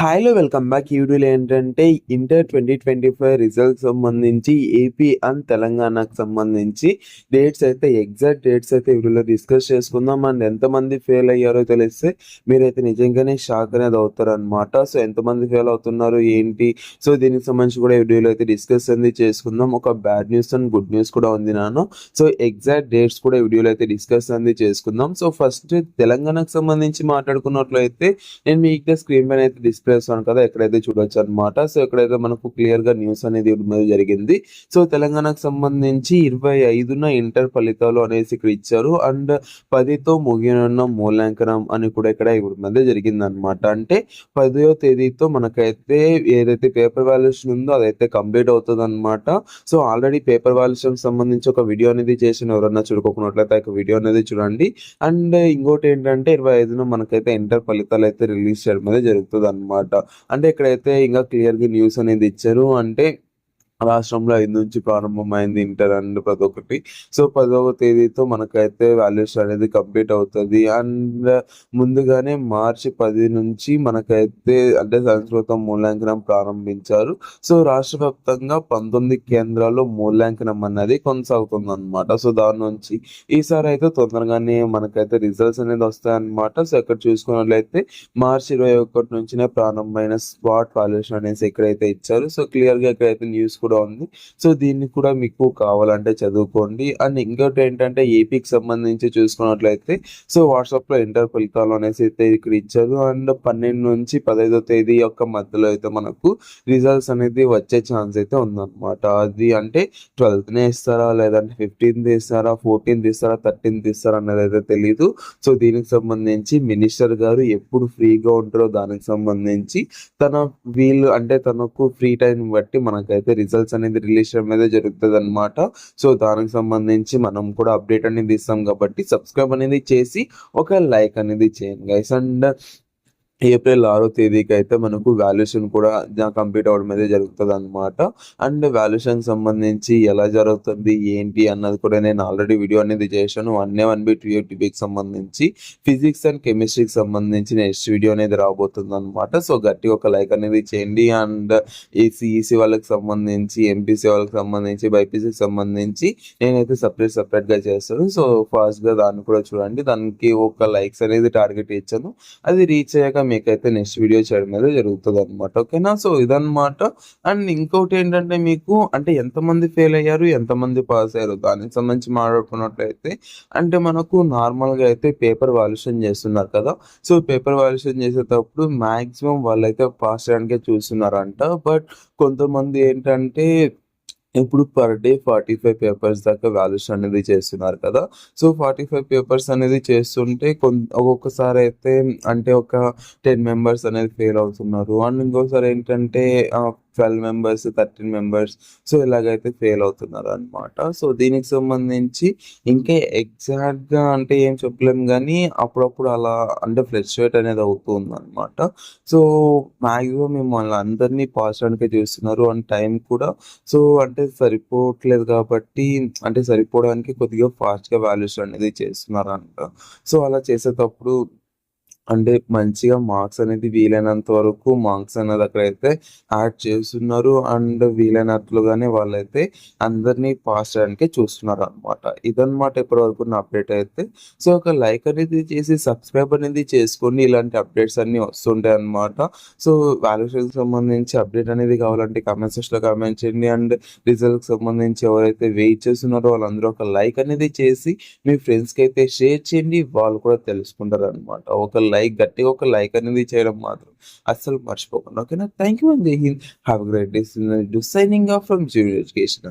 హాయ్‌లో welcome back. ఈ వీడియోలో ఏంటంటే ఇంటర్ 2025 రిజల్ట్స్ సంబంధించి ఏపీ అండ్ తెలంగాణకు సంబంధించి ఎగ్జాక్ట్ డేట్స్ అయితే ఈ వీడియోలో డిస్కస్ చేసుకుందాం. అండ్ ఎంతమంది ఫెయిల్ అయ్యారో తెలిస్తే మీరైతే నిజంగానే షాక్ అనేది అవుతారనమాట. సో ఎంతమంది ఫెయిల్ అవుతున్నారు ఏంటి? సో దీనికి సంబంధించి కూడా ఈ వీడియోలో అయితే డిస్కస్ అనేది చేసుకుందాం. ఒక bad news and good news కూడా ఉంది నాన్న. సో ఎగ్జాక్ట్ డేట్స్ కూడా ఈ వీడియోలో అయితే డిస్కస్ అనేది చేసుకుందాం. సో ఫస్ట్ తెలంగాణకు సంబంధించి మాట్లాడుకున్నట్లయితే నేను మీకు స్క్రీన్ పైన అయితే డిస్ప్లే చేస్తాను కదా, ఎక్కడైతే చూడొచ్చు అనమాట. సో ఇక్కడైతే మనకు క్లియర్ గా న్యూస్ అనేది ఇవ్వడం మీద జరిగింది. సో తెలంగాణకు సంబంధించి 25న ఇంటర్ ఫలితాలు అనేసి ఇక్కడ ఇచ్చారు. అండ్ 10తో ముగియనున్న మూల్యాంకనం అని కూడా ఇక్కడ ఇవ్వడం మీద జరిగింది అనమాట. అంటే 10వ తేదీతో మనకైతే ఏదైతే పేపర్ వాల్యుయేషన్ ఉందో అదైతే కంప్లీట్ అవుతుంది అనమాట. సో ఆల్రెడీ పేపర్ వాల్యుయేషన్ సంబంధించి ఒక వీడియో అనేది చేసిన, ఎవరన్నా చూడుకోకున్నట్లయితే ఒక వీడియో అనేది చూడండి. అండ్ ఇంకోటి ఏంటంటే 25న మనకైతే ఇంటర్ ఫలితాలు అయితే రిలీజ్ చేయడం అనేది జరుగుతుంది అనమాట. అంటే ఇక్కడైతే ఇంకా క్లియర్ గా న్యూస్ అనేది ఇచ్చారు. అంటే రాష్ట్రంలో 5 నుంచి ప్రారంభమైంది ఇంటర్ అండ్ ప్రతి ఒక్కటి. సో 10వ తేదీతో మనకైతే వాల్యుయేషన్ అనేది కంప్లీట్ అవుతుంది. అండ్ ముందుగానే మార్చి 10 నుంచి మనకైతే అంటే సంస్కృతం మూల్యాంకనం ప్రారంభించారు. సో రాష్ట్ర వ్యాప్తంగా 19 కేంద్రాల్లో మూల్యాంకనం అనేది కొనసాగుతుంది అనమాట. సో దాని నుంచి ఈసారి అయితే తొందరగానే మనకైతే రిజల్ట్స్ అనేది వస్తాయన్నమాట. సో ఇక్కడ చూసుకున్నట్లయితే మార్చి 21 నుంచినే ప్రారంభమైన స్పాట్ వాల్యుయేషన్ అనేసి ఇక్కడైతే ఇచ్చారు. సో క్లియర్ గా ఇక్కడైతే న్యూస్ కూడా ఉంది. సో దీన్ని కూడా మీకు కావాలంటే చదువుకోండి. అండ్ ఇంకోటి ఏంటంటే ఏపీకి సంబంధించి చూసుకున్నట్లయితే సో వాట్సాప్ లో ఇంటర్ ఫలితాలు అనేసి అయితే ఇక్కడ ఇచ్చారు. అండ్ 12 నుంచి 15వ తేదీ యొక్క మధ్యలో అయితే మనకు రిజల్ట్స్ అనేది వచ్చే ఛాన్స్ అయితే ఉందన్నమాట. అది అంటే 12th ఇస్తారా, లేదంటే 15th ఇస్తారా, 14th ఇస్తారా, 13th ఇస్తారా అనేది అయితే తెలీదు. సో దీనికి సంబంధించి మినిస్టర్ గారు ఎప్పుడు ఫ్రీగా ఉంటారో దానికి సంబంధించి వీళ్ళు అంటే తనకు ఫ్రీ టైం బట్టి మనకైతే రిజల్ట్స్ అనేది రిలీజ్ చేయడం అనేది జరుగుతుంది అనమాట. సో దానికి సంబంధించి మనం కూడా అప్డేట్ అనేది ఇస్తాం కాబట్టి సబ్స్క్రైబ్ అనేది చేసి ఒక లైక్ అనేది చేయండి గైస్. అండ్ ఏప్రిల్ 6వ తేదీకి అయితే మనకు వాల్యుయేషన్ కూడా కంప్లీట్ అవ్వడం అయితే జరుగుతుంది అనమాట. అండ్ వాల్యుయేషన్ సంబంధించి ఎలా జరుగుతుంది ఏంటి అన్నది కూడా నేను ఆల్రెడీ వీడియో అనేది చేశాను. 1A 1B 2A 2Bకి సంబంధించి ఫిజిక్స్ అండ్ కెమిస్ట్రీకి సంబంధించి నెక్స్ట్ వీడియో అనేది రాబోతుంది అనమాట. సో గట్టిగా ఒక లైక్ అనేది చేయండి. అండ్ ఈ సిఈసి వాళ్ళకి సంబంధించి, ఎంపీసీ వాళ్ళకి సంబంధించి, బైపీసీకి సంబంధించి నేనైతే సపరేట్ గా చేస్తాను. సో ఫాస్ట్ గా దాన్ని కూడా చూడండి. దానికి ఒక లైక్స్ అనేది టార్గెట్ ఇచ్చాను. అది రీచ్ అయ్యాక మీకైతే నెక్స్ట్ వీడియో చేయడం మీద జరుగుతుంది అనమాట. ఓకేనా? సో ఇదన్నమాట. అండ్ ఇంకోటి ఏంటంటే మీకు అంటే ఎంతమంది ఫెయిల్ అయ్యారు, ఎంతమంది పాస్ అయ్యారు దానికి సంబంధించి మాట్లాడుకున్నట్లయితే అంటే మనకు నార్మల్ గా అయితే పేపర్ వాల్యుయేషన్ చేస్తున్నారు కదా. సో పేపర్ వాల్యుయేషన్ చేసేటప్పుడు మాక్సిమం వాళ్ళైతే పాస్ చేయడానికే చూస్తున్నారంట. బట్ కొంతమంది ఏంటంటే ఇప్పుడు పర్ డే 45 పేపర్స్ దాకా వాల్యుయేషన్ అనేది చేస్తున్నారు కదా. సో 45 పేపర్స్ అనేది చేస్తుంటే ఒక్కొక్కసారి అయితే అంటే ఒక 10 మెంబర్స్ అనేది ఫెయిల్ అవుతున్నారు. అండ్ ఇంకోసారి ఏంటంటే 12 మెంబర్స్, 13 మెంబర్స్ సో ఇలాగైతే ఫెయిల్ అవుతున్నారు అనమాట. సో దీనికి సంబంధించి ఇంకా ఎగ్జాక్ట్ గా అంటే ఏం చెప్పలేము కానీ అప్పుడప్పుడు అలా అంటే ఫ్లక్చుయేట్ అనేది అవుతుంది అనమాట. సో మాక్సిమం మిమ్మల్ని అందరినీ పాస్ చేయడానికే చూస్తున్నారు. అండ్ టైం కూడా సో అంటే సరిపోవట్లేదు కాబట్టి అంటే సరిపోవడానికి కొద్దిగా ఫాస్ట్ గా వాల్యుయేషన్ అనేది చేస్తున్నారు అంట. సో అలా చేసేటప్పుడు అంటే మంచిగా మార్క్స్ అనేది వీలైనంత వరకు మార్క్స్ అనేది అక్కడైతే యాడ్ చేస్తున్నారు. అండ్ వీలైనట్లుగానే వాళ్ళైతే అందరినీ పాస్ చేయడానికి చూస్తున్నారు అనమాట. ఇదన్నమాట ఇప్పటి వరకు నా అప్డేట్ అయితే. సో ఒక లైక్ అనేది చేసి సబ్స్క్రైబ్ అనేది చేసుకోండి. ఇలాంటి అప్డేట్స్ అన్ని వస్తుంటాయి అనమాట. సో వాల్యుయేషన్ సంబంధించి అప్డేట్ అనేది కావాలంటే కామెంట్ సెక్షన్ లో కామెంట్ చేయండి. అండ్ రిజల్ట్ సంబంధించి ఎవరైతే వెయిట్ చేస్తున్నారో వాళ్ళందరూ ఒక లైక్ అనేది చేసి మీ ఫ్రెండ్స్ కి అయితే షేర్ చేయండి. వాళ్ళు కూడా తెలుసుకుంటారు అనమాట. గట్టిగా ఒక లైక్ అనేది చేయడం మాత్రం అస్సలు మర్చిపోకుండా. ఓకేనా? Thank you and Jai Hind. Have great day. Signing off from Jio education.